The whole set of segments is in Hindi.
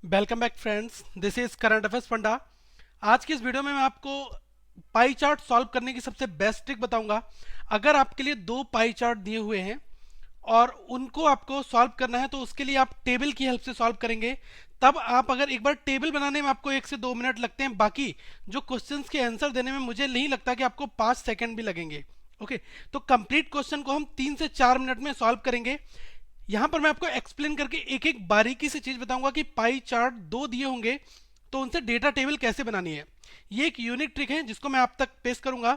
Welcome back friends, this is current affairs funda. आज की इस वीडियो में मैं आपको पाई चार्ट सॉल्व करने की सबसे बेस्ट ट्रिक बताऊंगा। अगर आपके लिए दो पाई चार्ट दिए हुए हैं और उनको आपको सॉल्व करना है तो उसके लिए आप टेबल की हेल्प से सॉल्व करेंगे। तब आप अगर एक बार टेबल बनाने में आपको 1 से 2 मिनट लगते हैं, बाकी जो क्वेश्चंस के आंसर देने में मुझे नहीं लगता कि आपको 5 सेकंड भी लगेंगे। ओके, तो कंप्लीट क्वेश्चन को हम 3 से 4 मिनट में सॉल्व करेंगे। यहां पर मैं आपको एक्सप्लेन करके एक एक बारीकी से चीज बताऊंगा कि पाई चार्ट दो दिए होंगे तो उनसे डेटा टेबल कैसे बनानी है। ये एक यूनिक ट्रिक है जिसको मैं आप तक पेश करूंगा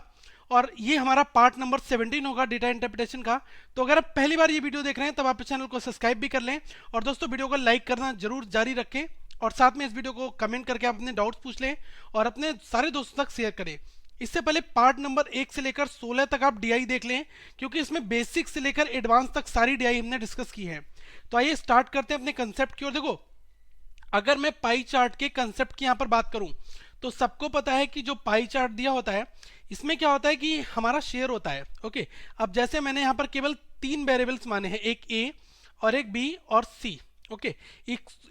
और ये हमारा पार्ट नंबर 17 होगा डेटा इंटरप्रिटेशन का। तो अगर आप पहली बार ये वीडियो देख रहे हैं तब आप इस चैनल को सब्सक्राइब भी कर लें और दोस्तों वीडियो को लाइक करना जरूर जारी रखें और साथ में इस वीडियो को कमेंट करके आप अपने डाउट्स पूछ लें और अपने सारे दोस्तों तक शेयर करें। इससे पहले पार्ट नंबर 1 से लेकर 16 तक आप डीआई देख लें क्योंकि इसमें बेसिक से लेकर एडवांस तक सारी डीआई हमने डिस्कस की है। तो आइए स्टार्ट करते हैं अपने कंसेप्ट की ओर। देखो, अगर मैं पाई चार्ट के कंसेप्ट की यहां पर बात करूं तो सबको पता है कि जो पाई चार्ट दिया होता है इसमें क्या होता है कि हमारा शेयर होता है। ओके, अब जैसे मैंने यहां पर केवल 3 वेरिएबल्स माने हैं, एक ए और एक बी और सी। ओके,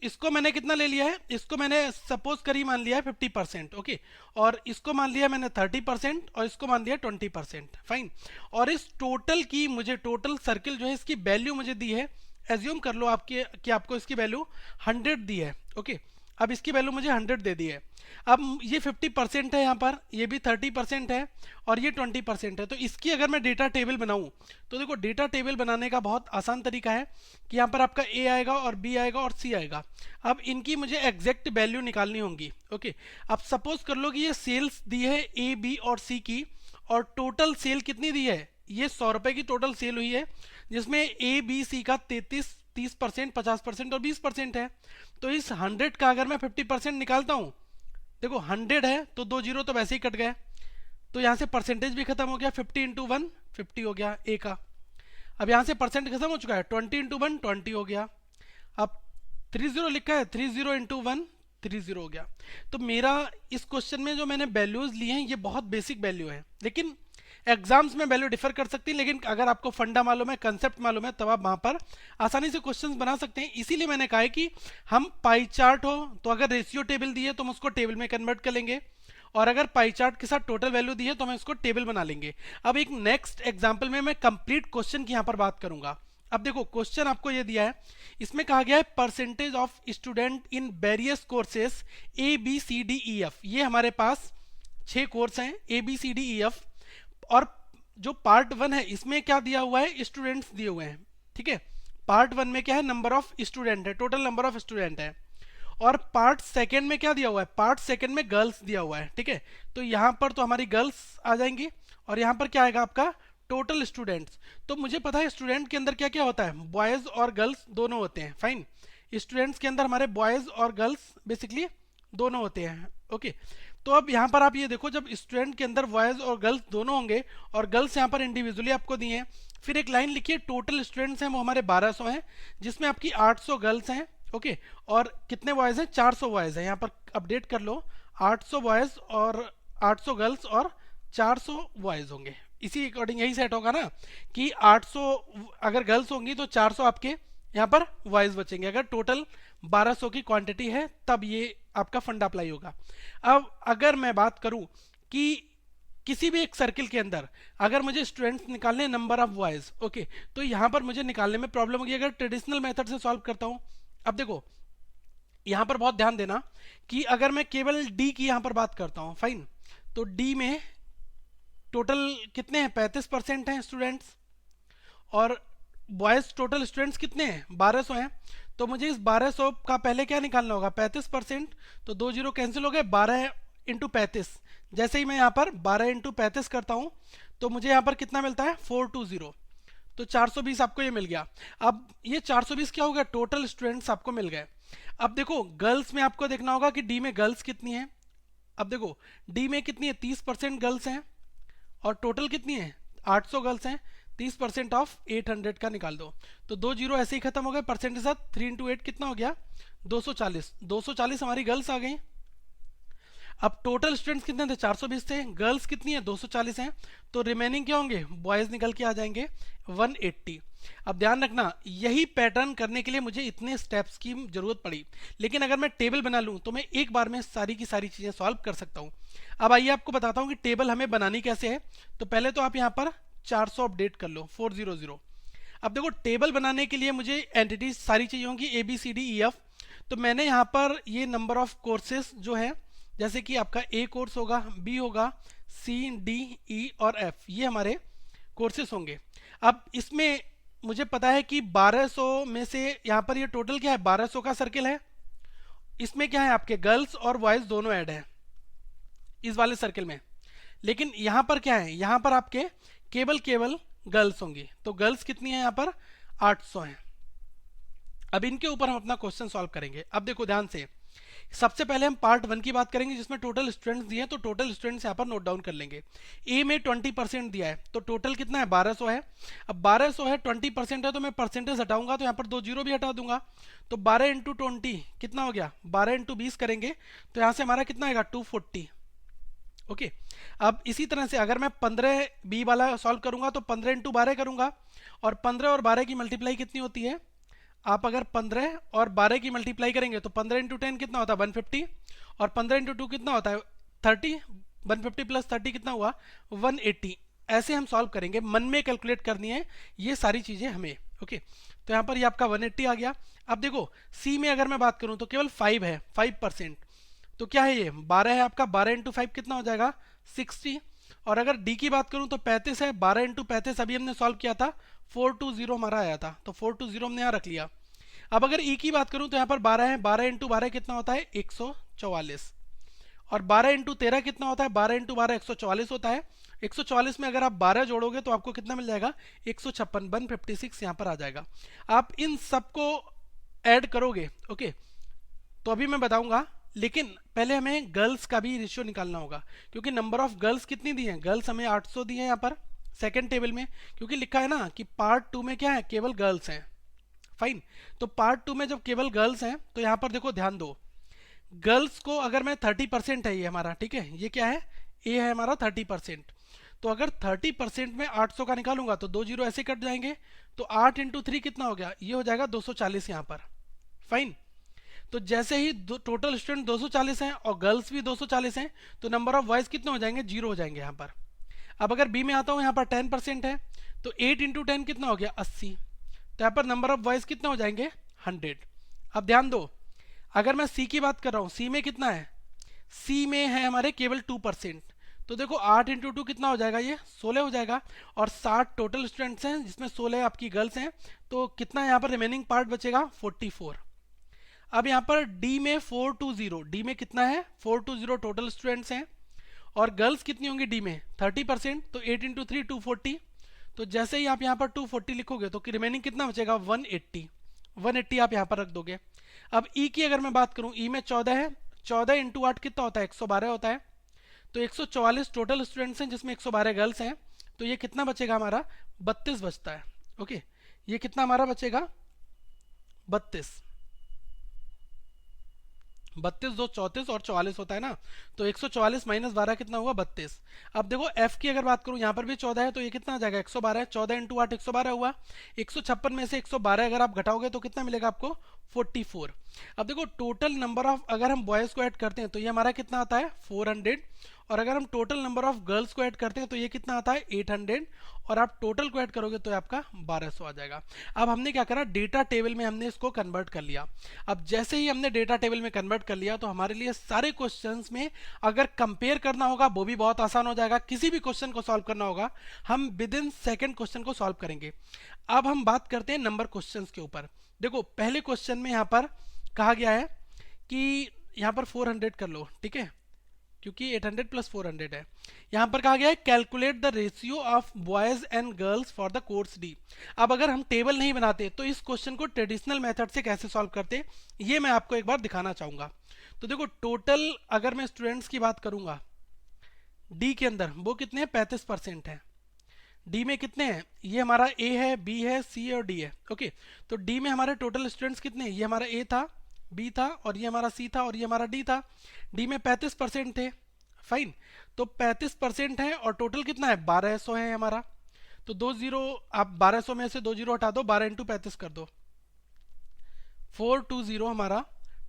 इसको मैंने कितना ले लिया है, इसको मैंने सपोज करी मान लिया है 50%। ओके, और इसको मान लिया मैंने 30% और इसको मान लिया 20%। फाइन, और इस टोटल की मुझे टोटल सर्किल जो है इसकी वैल्यू मुझे दी है। एज्यूम कर लो आपके कि आपको इसकी वैल्यू 100 दी है। ओके, अब इसकी वैल्यू मुझे 100 दे दी है। अब ये 50% है, यहाँ पर ये भी 30% है और ये 20% है। तो इसकी अगर मैं डेटा टेबल बनाऊं तो देखो, डेटा टेबल बनाने का बहुत आसान तरीका है कि यहाँ पर आपका ए आएगा और बी आएगा और सी आएगा। अब इनकी मुझे एग्जैक्ट वैल्यू निकालनी होंगी। ओके, अब सपोज कर लो कि ये सेल्स दी है ए बी और सी की और टोटल सेल कितनी दी है, ये 100 रुपए की टोटल सेल हुई है जिसमें ए बी सी का 30%, 50% और 20% है। तो इस 100 का अगर मैं 50% निकालता हूं, देखो 100 है तो 2 जीरो तो वैसे ही कट गए, तो यहां से परसेंटेज भी खत्म हो गया। 50 × 1 50 हो गया ए का। अब यहां से परसेंट खत्म हो चुका है, 20 × 1 20 हो गया। अब 30 लिखा है, 30 × 1 30 हो गया। तो मेरा इस क्वेश्चन में जो मैंने वैल्यूज लिए हैं ये बहुत बेसिक वैल्यू है, लेकिन एग्जाम्स में वैल्यू डिफर कर सकती है। लेकिन अगर आपको फंडा मालूम है, कंसेप्ट मालूम है, तब आप वहां पर आसानी से क्वेश्चंस बना सकते हैं। इसीलिए मैंने कहा है कि हम पाई चार्ट हो तो अगर रेशियो टेबल दी है तो हम उसको टेबल में कन्वर्ट कर लेंगे और अगर पाई चार्ट के साथ टोटल वैल्यू दी है तो हम इसको टेबल बना लेंगे। अब एक नेक्स्ट एग्जाम्पल में मैं कंप्लीट क्वेश्चन की यहां पर बात करूंगा। अब देखो, क्वेश्चन आपको ये दिया है, इसमें कहा गया है percentage of student in various courses A B C D E F. ये हमारे पास 6 कोर्स हैं, A B C D E F. और जो पार्ट 1 है इसमें क्या दिया हुआ है, स्टूडेंट्स दिए हुए हैं। ठीक है, पार्ट 1 में क्या है, नंबर ऑफ स्टूडेंट है, टोटल नंबर ऑफ स्टूडेंट है। और पार्ट सेकंड में क्या दिया हुआ है, पार्ट सेकंड में गर्ल्स दिया हुआ है। ठीक है, तो यहां पर तो हमारी गर्ल्स आ जाएंगी और यहां पर क्या आएगा आपका टोटल स्टूडेंट्स। तो मुझे पता है स्टूडेंट के अंदर क्या क्या होता है, बॉयज और गर्ल्स दोनों होते हैं। फाइन, स्टूडेंट्स के अंदर हमारे बॉयज और गर्ल्स बेसिकली दोनों होते हैं। ओके, तो अब यहाँ पर आप ये देखो, जब स्टूडेंट के अंदर बॉयज और गर्ल्स दोनों होंगे और गर्ल्स यहाँ पर इंडिविजुअली आपको दिए हैं, फिर एक लाइन लिखिए, टोटल स्टूडेंट्स हैं वो हमारे 1200 हैं जिसमें आपकी 800 गर्ल्स हैं। ओके, और कितने बॉयज हैं, 400 बॉयज हैं। यहाँ पर अपडेट कर लो, 800 बॉयज और 800 गर्ल्स और 400 बॉयज होंगे। इसी अकॉर्डिंग यही सेट होगा ना कि 800 अगर गर्ल्स होंगी तो 400 आपके यहाँ पर बॉयज बचेंगे। अगर टोटल 1200 की क्वांटिटी है तब ये आपका फंडा अप्लाई होगा। अब अगर मैं बात करूं कि किसी भी एक सर्किल के अंदर अगर मुझे स्टूडेंट्स निकालने नंबर ऑफ बॉयज, ओके, तो यहां पर मुझे निकालने में प्रॉब्लम होगी अगर ट्रेडिशनल मेथड से सॉल्व करता हूं। अब देखो, यहां पर बहुत ध्यान देना कि अगर मैं केवल डी की यहां पर बात करता हूं, फाइन, तो डी में टोटल कितने हैं, 35% हैं स्टूडेंट्स और बॉयज टोटल स्टूडेंट्स कितने हैं, 1200 हैं। तो मुझे इस 1200 का पहले क्या निकालना होगा, 35%। तो 2 जीरो कैंसिल हो गए, 12 × 35। जैसे ही मैं यहाँ पर 12 × 35 करता हूँ तो मुझे यहाँ पर कितना मिलता है, 420। तो 420 आपको ये मिल गया। अब ये 420 क्या हो गया, टोटल स्टूडेंट्स आपको मिल गए। अब देखो, गर्ल्स में आपको देखना होगा कि डी में गर्ल्स कितनी है। अब देखो, डी में कितनी है, 30% गर्ल्स हैं और टोटल कितनी है, 800 गर्ल्स हैं। 30% ऑफ 800 का निकाल दो, तो 2 जीरो ऐसे ही खत्म हो गए। परसेंट के साथ 3 × 8 कितना हो गया, 240। 240 हमारी गर्ल्स आ गई। अब टोटल स्टूडेंट्स कितने थे, 420 थे, गर्ल्स कितनी है, 240 हैं। तो रिमेनिंग क्या होंगे, बॉयज निकल के आ जाएंगे 180। अब ध्यान रखना, यही पैटर्न करने के लिए मुझे इतने स्टेप्स की जरूरत पड़ी, लेकिन अगर मैं टेबल बना लूँ तो मैं एक बार में सारी की सारी चीज़ें सॉल्व कर सकता हूँ। अब आइए आपको बताता हूँ कि टेबल हमें बनानी कैसे है। तो पहले तो आप यहाँ पर 400 अपडेट कर लो, 400। अब देखो, टेबल बनाने के लिए मुझे एंटिटीज सारी चाहिए होंगी, A B C D E F. तो मैंने यहाँ पर ये नंबर ऑफ कोर्सेज जो है, जैसे कि आपका ए कोर्स होगा, बी होगा, सी डी ई और एफ, ये हमारे कोर्सेज होंगे। अब इसमें मुझे पता है कि 1200 में से यहाँ पर ये टोटल क्या है, 1200 का सर्किल है। इसमें क्या है, आपके गर्ल्स और बॉयज दोनों ऐड है इस वाले सर्किल में। लेकिन यहाँ पर क्या है, यहाँ पर आपके केवल गर्ल्स होंगी। तो गर्ल्स कितनी है यहाँ पर, 800 हैं। अब इनके ऊपर हम अपना क्वेश्चन सॉल्व करेंगे। अब देखो ध्यान से, सबसे पहले हम पार्ट 1 की बात करेंगे जिसमें टोटल स्टूडेंट्स दिए हैं। तो टोटल स्टूडेंट्स यहाँ पर नोट डाउन कर लेंगे। ए में 20% दिया है, तो टोटल कितना है, 1200 है। अब 1200 है, 20% है, तो मैं परसेंटेज हटाऊंगा तो यहाँ पर 2 जीरो भी हटा दूंगा। तो 12 इंटू 20 कितना हो गया, 12 इंटू 20 करेंगे तो यहाँ से हमारा कितना आएगा, 240। ओके। अब इसी तरह से अगर मैं 15 बी वाला सॉल्व करूंगा तो 15 इंटू 12 करूंगा, और 15 और 12 की मल्टीप्लाई कितनी होती है, आप अगर 15 और 12 की मल्टीप्लाई करेंगे तो 15 इंटू 10 कितना होता है, 150, और 15 इंटू 2 कितना होता है, 30। 150 प्लस 30 कितना हुआ, 180। ऐसे हम सॉल्व करेंगे, मन में कैलकुलेट करनी है ये सारी चीजें हमें। ओके, तो यहाँ पर ये आपका 180 आ गया। अब देखो, सी में अगर मैं बात करूं तो केवल 5 है, 5%। तो क्या है, ये 12 है आपका, 12 इंटू 5 कितना हो जाएगा, 60। और अगर डी की बात करूं तो 35 है, 12 इंटू 35 अभी हमने सॉल्व किया था, 420 हमारा आया था, तो 420 हमने यहाँ रख लिया। अब अगर ई की बात करूं तो यहाँ पर 12 है, 12 इंटू 12 कितना होता है, 144। और 12 इंटू 13 कितना होता है, 12 इंटू 12 144 होता है। 144 में अगर आप 12 जोड़ोगे तो आपको कितना मिल जाएगा, 156, 156 यहाँ पर आ जाएगा। आप इन सबको ऐड करोगे। ओके, तो अभी मैं बताऊंगा, लेकिन पहले हमें गर्ल्स का भी रेशियो निकालना होगा, क्योंकि नंबर ऑफ गर्ल्स कितनी दी है, गर्ल्स हमें 800 दी है यहाँ पर सेकंड टेबल में, क्योंकि लिखा है ना कि पार्ट 2 में क्या है, केवल गर्ल्स हैं। फाइन, तो पार्ट 2 में जब केवल गर्ल्स हैं तो यहाँ पर देखो ध्यान दो, गर्ल्स को अगर मैं 30% है ये हमारा, ठीक है, ये क्या है, ए है हमारा 30%। तो अगर 30% में 800 का निकालूंगा तो 2 जीरो ऐसे कट जाएंगे, तो 8 इंटू 3 कितना हो गया, ये हो जाएगा 240 यहाँ पर। फाइन, तो जैसे ही टोटल स्टूडेंट 240 हैं और गर्ल्स भी 240 हैं, तो नंबर ऑफ बॉयज कितने हो जाएंगे, 0 हो जाएंगे यहाँ पर। अब अगर बी में आता हूँ, यहाँ पर 10% है, तो 8 इंटू 10 कितना हो गया, 80। तो यहाँ पर नंबर ऑफ बॉयज कितने हो जाएंगे, 100। अब ध्यान दो, अगर मैं सी की बात कर रहा हूँ, सी में कितना है, सी में है हमारे केवल 2%। तो देखो 8 इंटू 2 कितना हो जाएगा, ये 16 हो जाएगा। और 60 टोटल स्टूडेंट्स हैं जिसमें 16 आपकी गर्ल्स हैं, तो कितना यहाँ पर रिमेनिंग पार्ट बचेगा, 44। अब यहाँ पर डी में 420, डी में कितना है, 420 टोटल स्टूडेंट्स हैं, और गर्ल्स कितनी होंगी डी में, 30%। तो 8 इंटू 3 240। तो जैसे ही आप यहाँ पर 240 लिखोगे तो रिमेनिंग कितना बचेगा, 180। 180 आप यहाँ पर रख दोगे। अब ई की अगर मैं बात करूँ, ई में 14 है, 14 इंटू 8 कितना होता है, 112 होता है। तो 144 टोटल स्टूडेंट्स हैं जिसमें 112 गर्ल्स हैं, तो ये कितना बचेगा हमारा, 32 बचता है। ओके, ये कितना हमारा बचेगा, 32। 32 दो 34 और 44 होता है ना, तो 144 माइनस 12 कितना हुआ, 32। अब देखो एफ की अगर बात करूं, यहाँ पर भी 14 है, तो ये कितना आ जाएगा, 112 है, 14 इंटू 8 112 हुआ। 156 में से 112 अगर आप घटाओगे तो कितना मिलेगा आपको, 44। अब देखो टोटल नंबर ऑफ, अगर हम बॉयज को ऐड करते हैं तो ये हमारा कितना आता है, 400। और अगर हम टोटल नंबर ऑफ गर्ल्स को ऐड करते हैं तो ये कितना आता है, 800। और आप टोटल को ऐड करोगे तो आपका 1200 आ जाएगा। अब हमने क्या करा, डेटा टेबल में हमने इसको कन्वर्ट कर लिया। अब जैसे ही हमने डेटा टेबल में कन्वर्ट कर लिया तो हमारे लिए सारे क्वेश्चंस में अगर कंपेयर करना होगा वो भी बहुत आसान हो जाएगा। किसी भी क्वेश्चन को सॉल्व करना होगा, हम विद इन सेकेंड क्वेश्चन को सॉल्व करेंगे। अब हम बात करते हैं नंबर क्वेश्चंस के ऊपर। देखो पहले क्वेश्चन में यहाँ पर कहा गया है कि यहाँ पर 400 कर लो, ठीक है, क्योंकि 800 प्लस 400 है। यहां पर कहा गया है calculate the ratio of boys and girls for the course D. अब अगर हम टेबल नहीं बनाते तो इस क्वेश्चन को ट्रेडिशनल मेथड से कैसे सॉल्व करते, ये मैं आपको एक बार दिखाना चाहूंगा। तो देखो टोटल अगर मैं स्टूडेंट्स की बात करूंगा डी के अंदर, वो कितने हैं, 35% है। डी में कितने हैं, ये हमारा ए है, बी है, सी है और डी है। ओके, तो डी में हमारे टोटल स्टूडेंट्स कितने हैं, ये हमारा ए था, बी था और ये हमारा सी था और ये हमारा डी था। डी में 35% थे। फाइन, तो 35% है और टोटल कितना है, 1200 है हमारा। तो 2 जीरो, आप 1200 में से 2 जीरो हटा दो, 12 इंटू 35 कर दो, 420 हमारा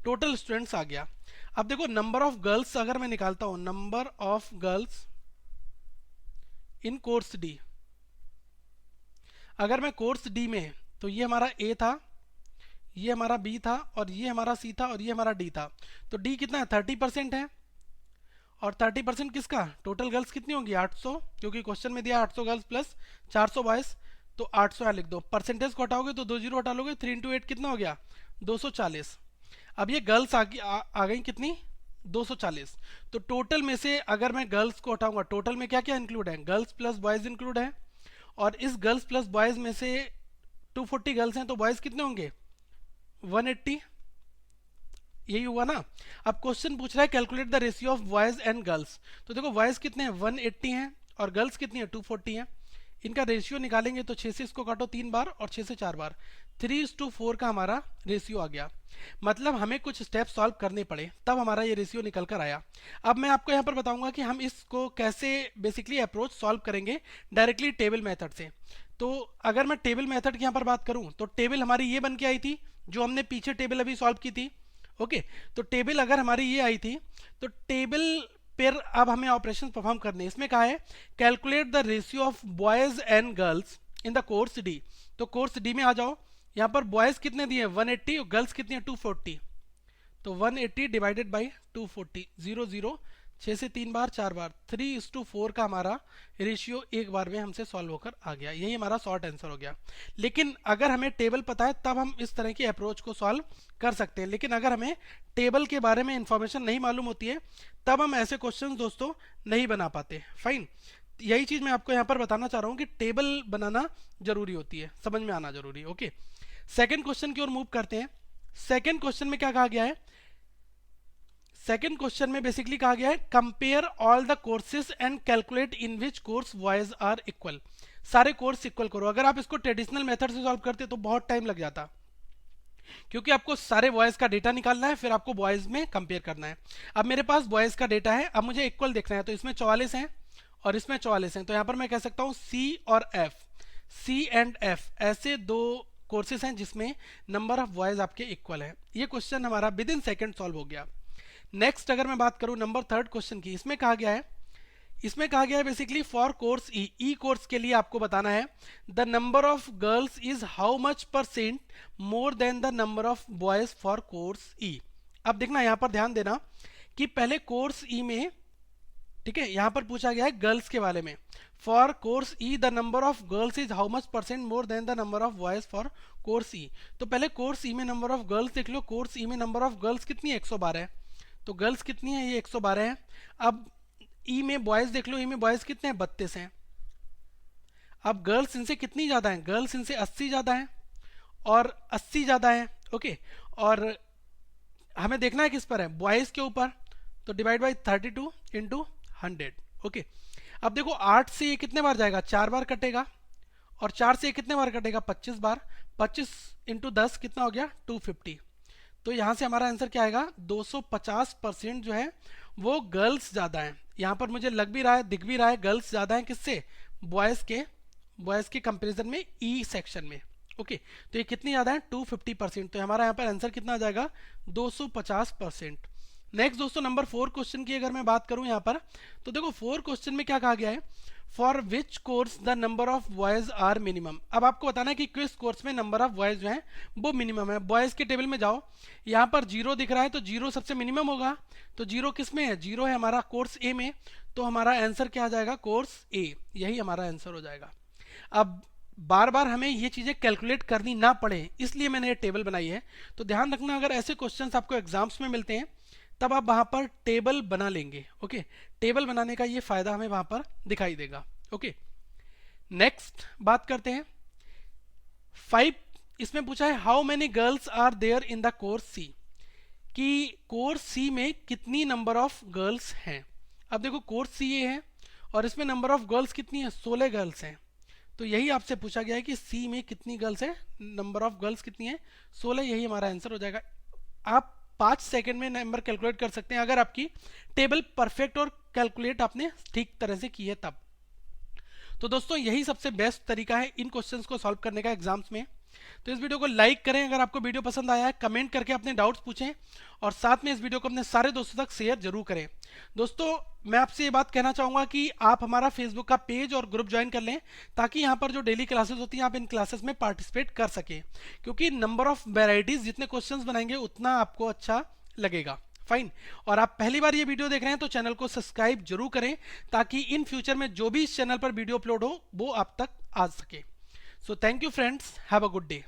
टोटल स्टूडेंट्स आ गया। अब देखो नंबर ऑफ गर्ल्स अगर मैं निकालता हूं, number of girls in course D, अगर मैं कोर्स डी में, तो ये हमारा ए था, ये हमारा बी था, और ये हमारा सी था, और ये हमारा डी था। तो डी कितना है, 30% है। और 30% किसका, टोटल गर्ल्स कितनी होगी, 800, क्योंकि क्वेश्चन में दिया 800 गर्ल्स प्लस 400 बॉयज, तो 800 यहाँ लिख दो। परसेंटेज को हटाओगे तो 2 जीरो हटा लोगे, 3 इंटू 8 कितना हो गया, 240। अब ये गर्ल्स आ गई कितनी, 240। तो टोटल में से अगर मैं गर्ल्स को हटाऊंगा, टोटल में क्या क्या इंक्लूड है, गर्ल्स प्लस बॉयज इंक्लूड है, और इस गर्ल्स प्लस बॉयज में से 240 गर्ल्स हैं, तो बॉयज कितने होंगे, 180। यही हुआ ना। अब क्वेश्चन पूछ रहा है calculate the ratio of boys and girls, तो देखो बॉयज कितने हैं, 180 हैं, और गर्ल्स कितनी है, 240 हैं। इनका रेशियो निकालेंगे तो 6 से इसको काटो 3 बार, और 6 से 4 बार, 3:4 का हमारा रेशियो आ गया। मतलब हमें कुछ स्टेप सॉल्व करने पड़े, तब हमारा ये रेशियो निकल कर आया। अब मैं आपको यहाँ पर बताऊंगा कि हम इसको कैसे बेसिकली अप्रोच सॉल्व करेंगे, डायरेक्टली टेबल मेथड से। तो अगर मैं टेबल मेथड की यहाँ पर बात करूँ, तो टेबल हमारी ये बन के आई थी, जो हमने पीछे टेबल अभी सॉल्व की थी। ओके, तो टेबल अगर हमारी ये आई थी, तो टेबल पर अब हमें ऑपरेशन परफॉर्म करने, इसमें कहा है calculate the ratio of boys and girls in the course D. तो कोर्स डी में आ जाओ, यहाँ पर बॉयज कितने दिए 180 और गर्ल्स कितनी है 240, तो 180 डिवाइडेड बाई 240, 0 0, 6 से 3 बार 4 बार, 3:4 का हमारा रेशियो एक बार में हमसे सॉल्व होकर आ गया। यही हमारा शॉर्ट आंसर हो गया। लेकिन अगर हमें टेबल पता है तब हम इस तरह की अप्रोच को सॉल्व कर सकते हैं, लेकिन अगर हमें टेबल के बारे में इंफॉर्मेशन नहीं मालूम होती है तब हम ऐसे क्वेश्चन दोस्तों नहीं बना पाते। फाइन, यही चीज मैं आपको यहाँ पर बताना चाह रहा हूँ कि टेबल बनाना जरूरी होती है, समझ में आना जरूरी है। ओके, सेकेंड क्वेश्चन की ओर मूव करते हैं। सेकेंड क्वेश्चन में क्या कहा गया है, सेकेंड क्वेश्चन में बेसिकली कहा गया है compare all the courses and calculate in which course boys are equal. सारे कोर्स इक्वल करो। अगर आप इसको ट्रेडिशनल मेथड से सॉल्व करते तो बहुत टाइम लग जाता, क्योंकि आपको सारे बॉयज का डेटा निकालना है, फिर आपको बॉयज में कंपेयर करना है। अब मेरे पास बॉयज का डेटा है, अब मुझे इक्वल देखना है, तो इसमें 44 हैं और इसमें 44 हैं, तो यहां पर मैं कह सकता हूं सी और एफ, सी एंड एफ ऐसे दो कोर्सेज हैं जिसमें नंबर ऑफ बॉयज आपके इक्वल है। ये क्वेश्चन हमारा विद इन सेकेंड सॉल्व हो गया। नेक्स्ट अगर मैं बात करूं नंबर थर्ड क्वेश्चन की, इसमें कहा गया है बेसिकली फॉर कोर्स ई कोर्स के लिए आपको बताना है the number of girls is how much % more than the number of boys for course E. अब देखना यहां पर ध्यान देना कि पहले कोर्स ई में, ठीक है, यहां पर पूछा गया है गर्ल्स के बारे में, for course E the number of girls is how much % more than the number of boys for course E. तो पहले कोर्स ई में नंबर ऑफ गर्ल्स देख लो, कोर्स ई में नंबर ऑफ गर्ल्स कितनी है 112 है, तो गर्ल्स कितनी है ये 112 है। अब ई में बॉयज देख लो, ई में बॉयज कितने हैं 32 हैं। अब गर्ल्स इनसे कितनी ज्यादा है, गर्ल्स इनसे 80 ज्यादा है और 80 ज्यादा है। ओके, और हमें देखना है किस पर है, बॉयज के ऊपर, तो डिवाइड बाई 32 इंटू 100। ओके, अब देखो 8 से ये कितने बार जाएगा, 4 बार कटेगा, और 4 से ये कितने बार कटेगा 25 बार, 25 इंटू 10 कितना हो गया 250। तो यहां से हमारा आंसर क्या आएगा, 250% जो है वो गर्ल्स ज्यादा है। यहां पर मुझे लग भी रहा है, दिख भी रहा है, गर्ल्स ज्यादा है किससे, बॉयज के कंपैरिजन में ई सेक्शन में। ओके, तो ये कितनी ज्यादा है 250%, तो हमारा यहाँ पर आंसर कितना आ जाएगा 250%। नेक्स्ट दोस्तों नंबर 4 क्वेश्चन की अगर मैं बात करूं यहाँ पर, तो देखो 4 क्वेश्चन में क्या कहा गया है, for which course the number of boys are minimum. अब आपको बताना है कि किस कोर्स में नंबर ऑफ बॉयज जो है वो मिनिमम है। बॉयज के टेबल में जाओ, यहाँ पर 0 दिख रहा है, तो 0 सबसे मिनिमम होगा, तो 0 किस में है, 0 है हमारा कोर्स ए में, तो हमारा आंसर क्या आ जाएगा कोर्स ए, यही हमारा आंसर हो जाएगा। अब बार बार हमें ये चीजें कैलकुलेट करनी ना पड़े इसलिए मैंने ये टेबल बनाई है। तो ध्यान रखना, अगर ऐसे क्वेश्चंस आपको एग्जाम्स में मिलते हैं तब आप वहां पर टेबल बना लेंगे। ओके, टेबल बनाने का ये फायदा हमें वहां पर दिखाई देगा। ओके, नेक्स्ट बात करते हैं 5। इसमें पूछा है how many girls are there in the course C, कि कोर्स सी में कितनी नंबर ऑफ गर्ल्स हैं। अब देखो कोर्स सी ये है और इसमें नंबर ऑफ गर्ल्स कितनी है, 16 गर्ल्स हैं। तो यही आपसे पूछा गया है कि सी में कितनी गर्ल्स है, नंबर ऑफ गर्ल्स कितनी है 16, यही हमारा आंसर हो जाएगा। आप 5 सेकंड में नंबर कैलकुलेट कर सकते हैं अगर आपकी टेबल परफेक्ट और कैलकुलेट आपने ठीक तरह से की है तब। तो दोस्तों यही सबसे बेस्ट तरीका है इन क्वेश्चंस को सॉल्व करने का एग्जाम्स में। तो इस वीडियो को लाइक करें, अगर आपको वीडियो पसंद आया है कमेंट करके अपने डाउट्स पूछें और साथ में इस वीडियो को अपने सारे दोस्तों तक शेयर जरूर करें। दोस्तों मैं आपसे ये बात कहना चाहूँगा कि आप हमारा फेसबुक का पेज और ग्रुप ज्वाइन कर लें, ताकि यहाँ पर जो डेली क्लासेस होती हैं आप इन क्लासेस में पार्टिसिपेट कर सकें, क्योंकि नंबर ऑफ वेराइटीज़ जितने क्वेश्चंस बनाएंगे उतना आपको अच्छा लगेगा। फाइन। और आप पहली बार ये वीडियो देख रहे हैं तो चैनल को सब्सक्राइब जरूर करें, ताकि इन फ्यूचर में जो भी इस चैनल पर वीडियो अपलोड हो वो आप तक आ सके। So thank you friends, have a good day.